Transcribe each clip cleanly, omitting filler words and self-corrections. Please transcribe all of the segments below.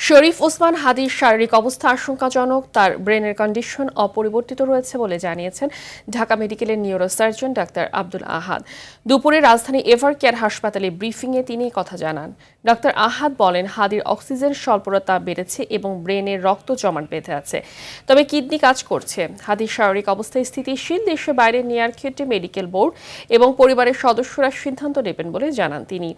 শরীফ ওসমান হাদির শারীরিক অবস্থা আশঙ্কাজনক, তার ব্রেনের কন্ডিশন অপরিবর্তিত রয়েছে বলে জানিয়েছেন ঢাকা মেডিকেলের নিউরোসার্জন ডাক্তার আব্দুল আহাদ। দুপুরে রাজধানী এভার কেয়ার হাসপাতালে ব্রিফিংয়ে তিনি কথা জানান। ডাক্তার আহাদ বলেন, হাদির অক্সিজেন স্বল্পতা বেড়েছে এবং ব্রেনের রক্ত জমাট বেঁধে আছে, তবে কিডনি কাজ করছে। হাদির শারীরিক অবস্থা স্থিতিশীল। দেশে বাইরে নেয়ার ক্ষেত্রে মেডিকেল বোর্ড এবং পরিবারের সদস্যরা সিদ্ধান্ত নেবেন বলে জানান তিনি।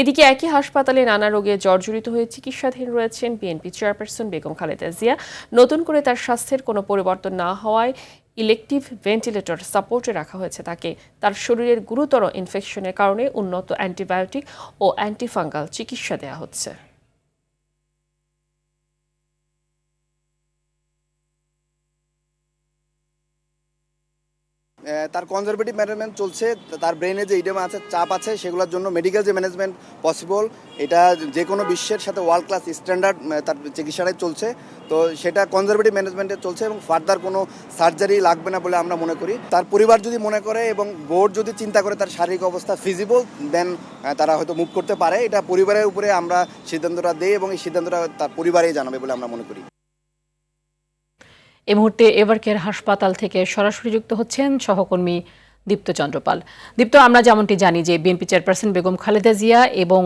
এদিকে একই হাসপাতালে নানা রোগে জর্জরিত হয়ে চিকিৎসাধীন রয়েছেন বিএনপি চেয়ারপারসন বেগম খালেদা জিয়া। নতুন করে তার স্বাস্থ্যের কোনো পরিবর্তন না হওয়ায় ইলেকটিভ ভেন্টিলেটর সাপোর্টে রাখা হয়েছে তাকে। তার শরীরের গুরুতর ইনফেকশনের কারণে উন্নত অ্যান্টিবায়োটিক ও অ্যান্টিফাঙ্গাল চিকিৎসা দেওয়া হচ্ছে। তার কনজারভেটিভ ম্যানেজমেন্ট চলছে। তার ব্রেনে যে ইডেমা আছে, চাপ আছে, সেগুলোর জন্য মেডিকেল যে ম্যানেজমেন্ট পসিবল, এটা যে কোনো বিশ্বের সাথে ওয়ার্ল্ড ক্লাস স্ট্যান্ডার্ড তার চিকিৎসাটাই চলছে। তো সেটা কনজারভেটিভ ম্যানেজমেন্টে চলছে এবং ফার্দার কোনো সার্জারি লাগবে না বলে আমরা মনে করি। তার পরিবার যদি মনে করে এবং বোর্ড যদি চিন্তা করে তার শারীরিক অবস্থা ফিজিবল, দেন তারা হয়তো মুভ করতে পারে। এটা পরিবারের উপরে আমরা সিদ্ধান্তটা দিই এবং এই সিদ্ধান্তটা তার পরিবারেই জানাবে বলে আমরা মনে করি। এই মুহূর্তে এভার কেয়ার হাসপাতাল থেকে সরাসরি যুক্ত হচ্ছেন সহকর্মী দীপ্ত চন্দ্রপাল। দীপ্ত, আমরা যেমনটি জানি যে বিএনপি চেয়ারপারসন বেগম খালেদা জিয়া এবং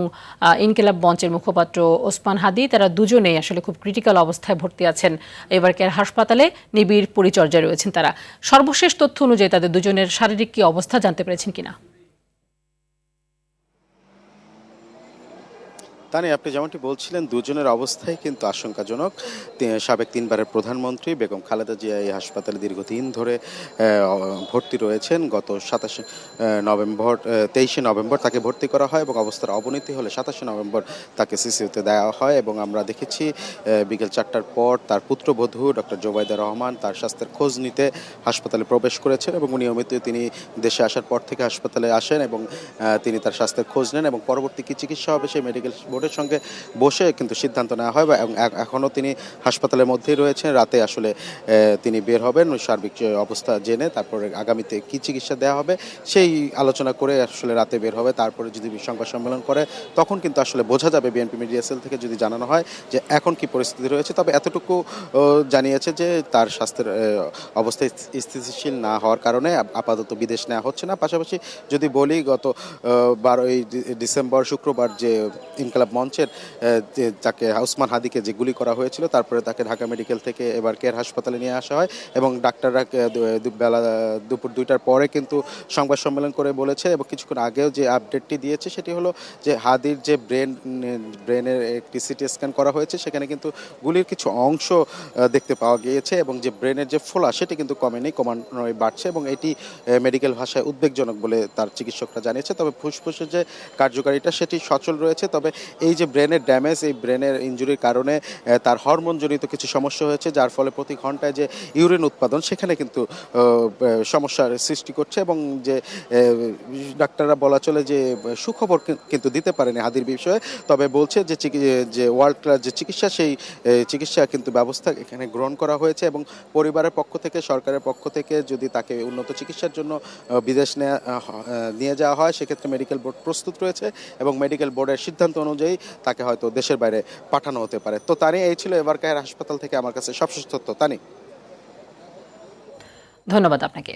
ইনকিলাব মঞ্চের মুখপাত্র ওসমান হাদি, তারা দুজনেই আসলে খুব ক্রিটিক্যাল অবস্থায় ভর্তি আছেন এভার কেয়ার হাসপাতালে। নিবিড় পরিচর্যায় রয়েছেন তারা। সর্বশেষ তথ্য অনুযায়ী তাদের দুজনের শারীরিক কি অবস্থা জানতে পেরেছেন কিনা? তানি, আপনি যেমনটি বলছিলেন, দুজনের অবস্থাই কিন্তু আশঙ্কাজনক। সাবেক তিনবারের প্রধানমন্ত্রী বেগম খালেদা জিয়া এই হাসপাতালে দীর্ঘদিন ধরে ভর্তি রয়েছেন। গত 23 নভেম্বর তাকে ভর্তি করা হয় এবং অবস্থার অবনতি হলে 27 নভেম্বর তাকে সিসিউতে দেওয়া হয়। এবং আমরা দেখেছি বিকেল 4টার পর তার পুত্রবধূ ডক্টর জোবাইদা রহমান তার স্বাস্থ্যের খোঁজ নিতে হাসপাতালে প্রবেশ করেছেন এবং নিয়মিত তিনি দেশে আসার পর থেকে হাসপাতালে আসেন এবং তিনি তার স্বাস্থ্যের খোঁজ নেন এবং পরবর্তী কী চিকিৎসা হবে সেই মেডিকেল বোর্ডের সঙ্গে বসে কিন্তু সিদ্ধান্ত নেওয়া হয়। এবং এখনও তিনি হাসপাতালের মধ্যেই রয়েছেন। রাতে আসলে তিনি বের হবেন সার্বিক অবস্থা জেনে, তারপরে আগামীতে কী চিকিৎসা দেওয়া হবে সেই আলোচনা করে আসলে রাতে বের হবে। তারপরে যদি সংবাদ সম্মেলন করে তখন কিন্তু আসলে বোঝা যাবে, বিএনপি মিডিয়া সেল থেকে যদি জানানো হয় যে এখন কি পরিস্থিতি রয়েছে। তবে এতটুকু জানিয়েছে যে তার স্বাস্থ্যের অবস্থা স্থিতিশীল না হওয়ার কারণে আপাতত বিদেশ নেওয়া হচ্ছে না। পাশাপাশি যদি বলি, গত 12ই ডিসেম্বর শুক্রবার যে ইনকিলাব মঞ্চের যাকে ওসমান হাদিকে যে গুলি করা হয়েছিল, তারপরে তাকে ঢাকা মেডিকেল থেকে এভার কেয়ার হাসপাতালে নিয়ে আসা হয় এবং ডাক্তাররা বেলা দুপুর 2টার পরে কিন্তু সংবাদ সম্মেলন করে বলেছে এবং কিছুক্ষণ আগেও যে আপডেটটি দিয়েছে সেটি হলো যে হাদির যে ব্রেনের একটি সিটি স্ক্যান করা হয়েছে, সেখানে কিন্তু গুলির কিছু অংশ দেখতে পাওয়া গিয়েছে এবং যে ব্রেনের যে ফোলা সেটি কিন্তু কমেনি, ক্রমান্বয়ে বাড়ছে এবং এটি মেডিকেল ভাষায় উদ্বেগজনক বলে তার চিকিৎসকরা জানিয়েছে। তবে ফুসফুসের যে কার্যকারিতা সেটি সচল রয়েছে। তবে এই যে ব্রেনের ড্যামেজ, এই ব্রেনের ইনজুরির কারণে তার হরমোনজনিত কিছু সমস্যা হয়েছে, যার ফলে প্রতি ঘন্টায় যে ইউরিন উৎপাদন সেখানে কিন্তু সমস্যার সৃষ্টি করছে এবং যে ডাক্তাররা বলা চলে যে সুখবর কিন্তু দিতে পারেনি হাদির বিষয়ে। তবে বলছে যে ওয়ার্ল্ড ক্লাস যে চিকিৎসা, সেই চিকিৎসা কিন্তু ব্যবস্থা এখানে গ্রহণ করা হয়েছে এবং পরিবারের পক্ষ থেকে, সরকারের পক্ষ থেকে যদি তাকে উন্নত চিকিৎসার জন্য বিদেশ নিয়ে যাওয়া হয়, সেক্ষেত্রে মেডিকেল বোর্ড প্রস্তুত রয়েছে এবং মেডিকেল বোর্ডের সিদ্ধান্ত অনুযায়ী তাকে হয়তো দেশের বাইরে পাঠানো হতে পারে। তো তানি, এই ছিল এভার কেয়ার হাসপাতাল থেকে আমার কাছে সবশেষ তথ্য। তানি, ধন্যবাদ আপনাকে।